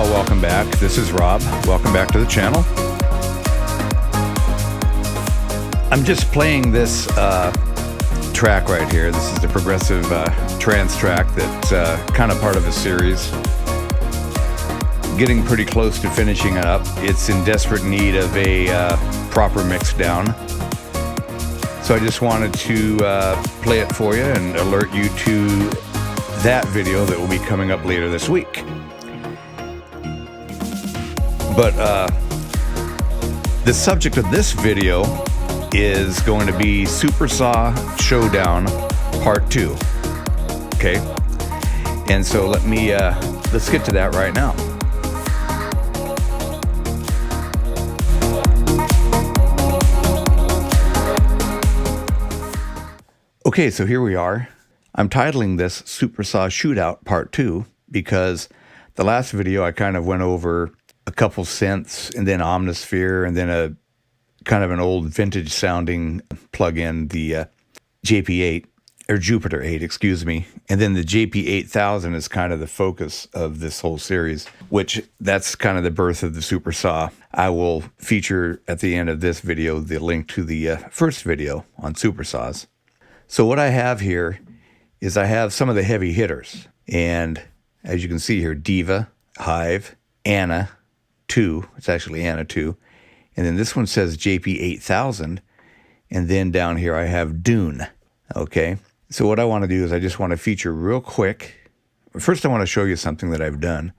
all, welcome back. This is Rob. Welcome back to the channel. I'm just playing this track right here. This is the progressive trance track that's kind of part of a series. Getting pretty close to finishing it up. It's in desperate need of a proper mix down. So I just wanted to play it for you and alert you to that video that will be coming up later this week. But the subject of this video is going to be Supersaw Showdown Part 2. Okay? And so let's get to that right now. Okay, so here we are. I'm titling this Supersaw Shootout Part 2 because the last video I kind of went over a couple synths and then Omnisphere and then a kind of an old vintage sounding plug-in, the JP8 or Jupiter 8, excuse me. And then the JP8000 is kind of the focus of this whole series, which that's kind of the birth of the Supersaw. I will feature at the end of this video the link to the first video on Supersaws. So what I have here is I have some of the heavy hitters. And as you can see here, Diva, Hive, Anna 2. It's actually Anna 2. And then this one says JP8000. And then down here I have Dune. Okay. So what I want to do is I just want to feature real quick. First I want to show you something that I've done.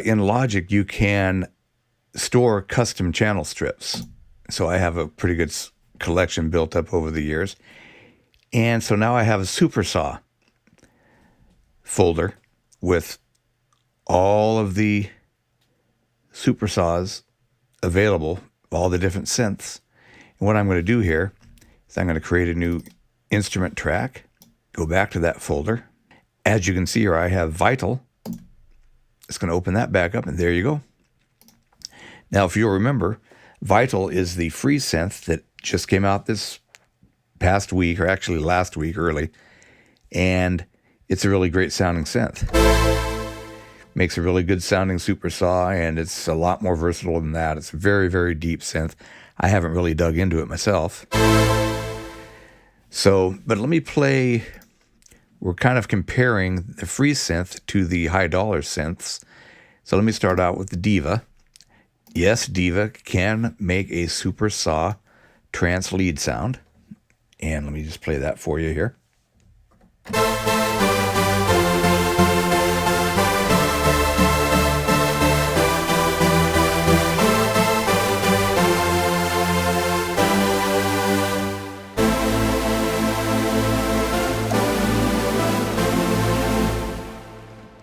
In Logic you can store custom channel strips. So I have a pretty good collection built up over the years. And so now I have a Supersaw folder with all of the Supersaws available, all the different synths. And what I'm going to do here is I'm going to create a new instrument track, go back to that folder. As you can see here, I have Vital. It's going to open that back up, and there you go. Now, if you'll remember, Vital is the free synth that just came out this past week, or actually last week early, and it's a really great sounding synth. Makes a really good sounding Supersaw, and it's a lot more versatile than that. It's a very, very deep synth. I haven't really dug into it myself. So, but let me play, we're kind of comparing the free synth to the high dollar synths. So let me start out with the Diva. Yes, Diva can make a Supersaw trance lead sound. And let me just play that for you here.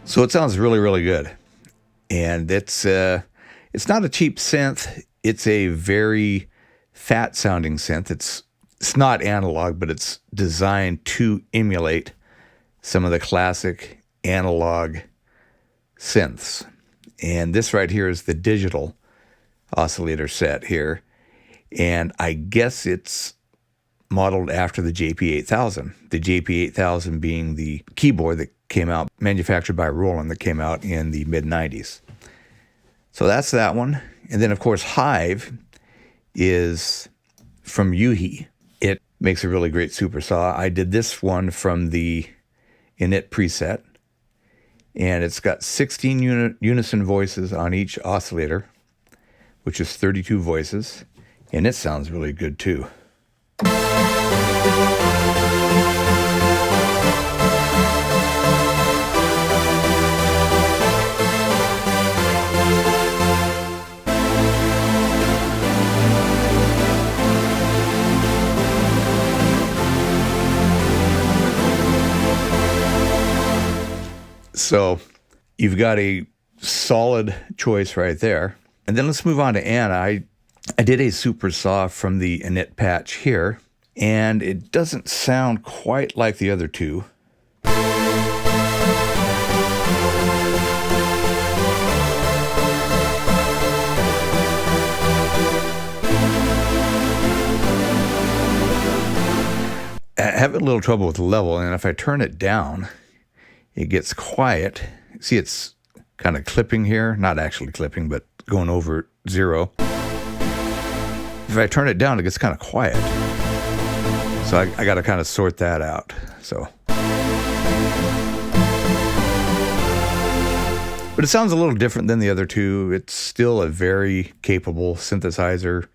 So it sounds really, really good. And it's not a cheap synth. It's a very fat sounding synth. It's not analog, but it's designed to emulate some of the classic analog synths. And this right here is the digital oscillator set here. And I guess it's modeled after the JP8000. The JP8000 being the keyboard that came out, manufactured by Roland, that came out in the mid-90s. So that's that one. And then, of course, Hive is from Yuhi. It makes a really great Supersaw. I did this one from the Init preset, and it's got 16 unison voices on each oscillator, which is 32 voices, and it sounds really good too. So you've got a solid choice right there. And then let's move on to Anna. I did a Supersaw from the Init patch here, and it doesn't sound quite like the other two. I have a little trouble with the level, and if I turn it down, it gets quiet. See, it's kind of clipping here. Not actually clipping, but going over 0. If I turn it down, it gets kind of quiet. So I got to kind of sort that out. So, but it sounds a little different than the other two. It's still a very capable synthesizer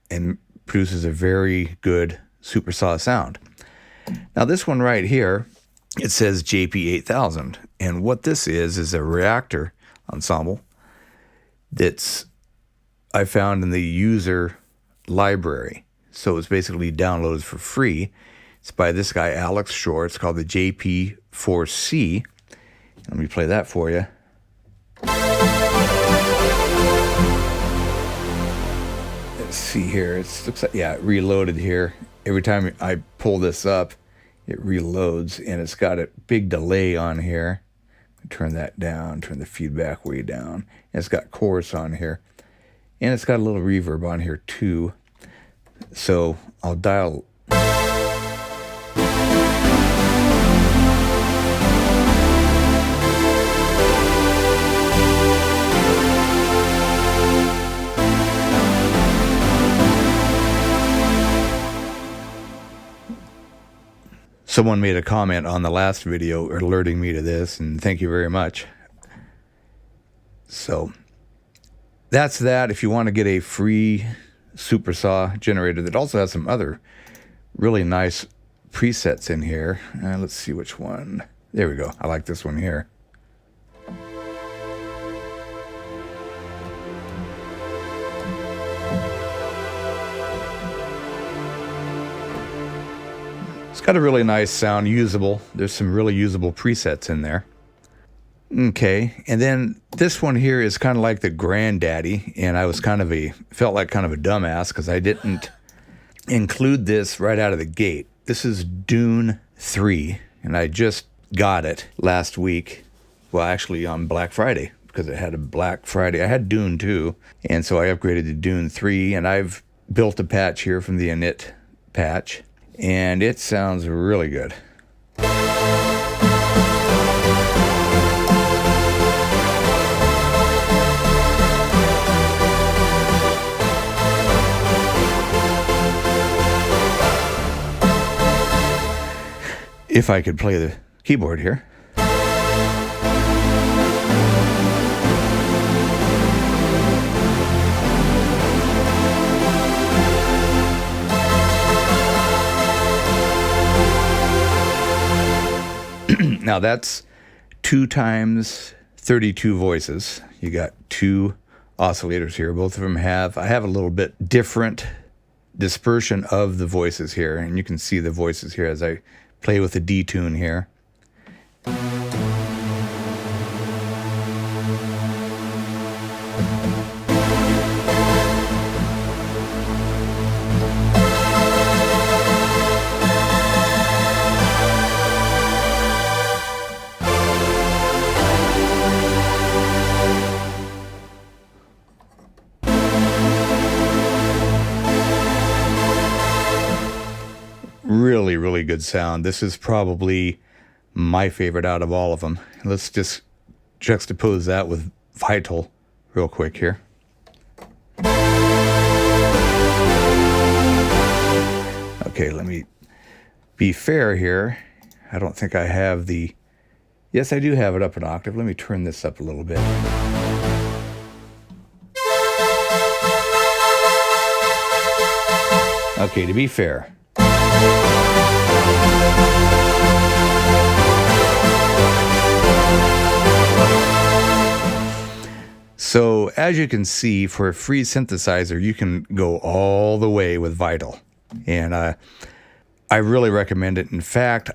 and produces a very good Supersaw sound. Now this one right here, it says JP8000, and what this is a Reaktor ensemble that's I found in the user library. So it's basically downloaded for free. It's by this guy Alex Shore. It's called the JP4C. Let me play that for you. Let's see here. It looks like, yeah, it reloaded here. Every time I pull this up, it reloads, and it's got a big delay on here. Turn that down, turn the feedback way down. And it's got chorus on here. And it's got a little reverb on here too. So I'll dial. Someone made a comment on the last video alerting me to this, and thank you very much. So that's that. If you want to get a free Supersaw generator that also has some other really nice presets in here. Let's see which one. There we go. I like this one here. It's got a really nice sound, usable. There's some really usable presets in there. Okay, and then this one here is kind of like the granddaddy, and I was felt like kind of a dumbass because I didn't include this right out of the gate. This is Dune 3, and I just got it last week. Well, actually on Black Friday, because it had a Black Friday. I had Dune 2, and so I upgraded to Dune 3, and I've built a patch here from the init patch, and it sounds really good. If I could play the keyboard here. Now that's 2 times 32 voices. You got 2 oscillators here. Both of them I have a little bit different dispersion of the voices here, and you can see the voices here as I play with the D-tune here. Really, really good sound. This is probably my favorite out of all of them. Let's just juxtapose that with Vital real quick here. Okay, let me be fair here. I don't think I have the... Yes, I do have it up an octave. Let me turn this up a little bit. Okay, to be fair. So as you can see, for a free synthesizer, you can go all the way with Vital. And I really recommend it. In fact,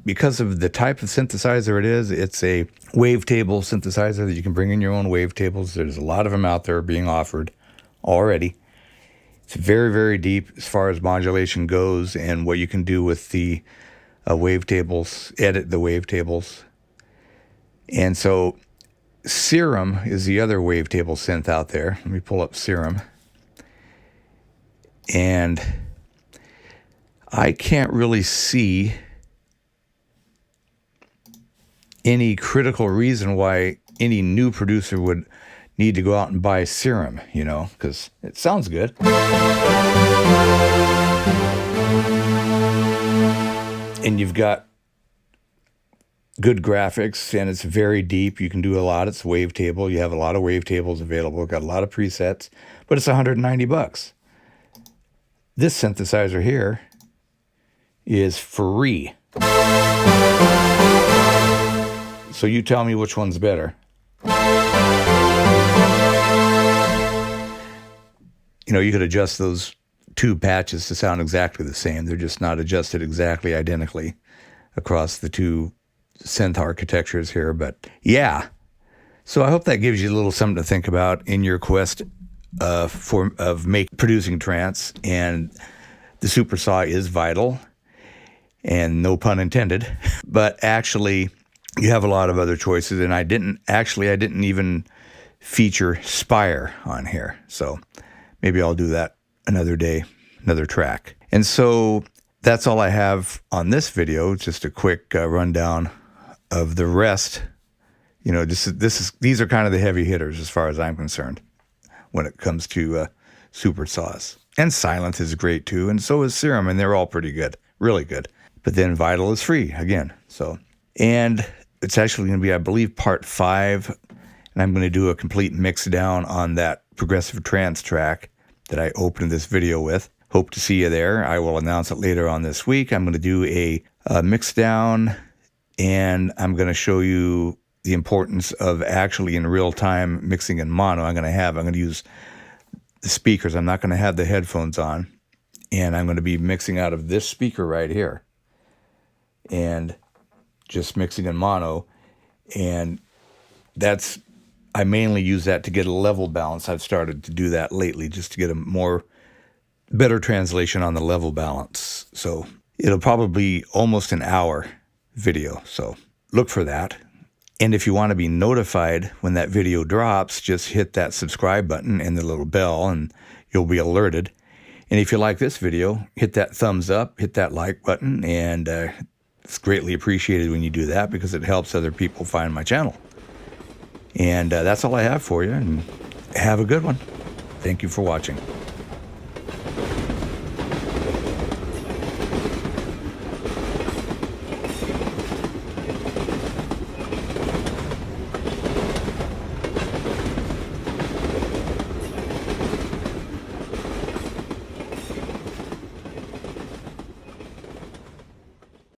because of the type of synthesizer it is, it's a wavetable synthesizer that you can bring in your own wavetables. There's a lot of them out there being offered already. It's very, very deep as far as modulation goes, and what you can do with the wavetables, edit the wavetables. And so Serum is the other wavetable synth out there. Let me pull up Serum. And I can't really see any critical reason why any new producer would need to go out and buy Serum, you know, because it sounds good. And you've got good graphics, and it's very deep. You can do a lot. It's wavetable. You have a lot of wavetables available. Got a lot of presets, but it's $190. This synthesizer here is free. So you tell me which one's better. You know, you could adjust those two patches to sound exactly the same. They're just not adjusted exactly identically across the two synth architectures here. But yeah, so I hope that gives you a little something to think about in your quest producing trance. And the Supersaw is vital, and no pun intended. But actually, you have a lot of other choices, and I didn't even feature Spire on here. So maybe I'll do that another day, another track. And so that's all I have on this video. Just a quick rundown of the rest. You know, these are kind of the heavy hitters as far as I'm concerned when it comes to Supersaws. And Silent is great too, and so is Serum, and they're all pretty good, really good. But then Vital is free again. So, and it's actually going to be, I believe, part 5, and I'm going to do a complete mix down on that progressive trance track that I opened this video with. Hope to see you there. I will announce it later on this week. I'm going to do a mix down, and I'm going to show you the importance of actually in real time mixing in mono. I'm going to use the speakers. I'm not going to have the headphones on, and I'm going to be mixing out of this speaker right here and just mixing in mono. And I mainly use that to get a level balance. I've started to do that lately just to get a better translation on the level balance. So it'll probably be almost an hour video. So look for that. And if you want to be notified when that video drops, just hit that subscribe button and the little bell, and you'll be alerted. And if you like this video, hit that thumbs up, hit that like button, and it's greatly appreciated when you do that because it helps other people find my channel. And that's all I have for you, and have a good one. Thank you for watching.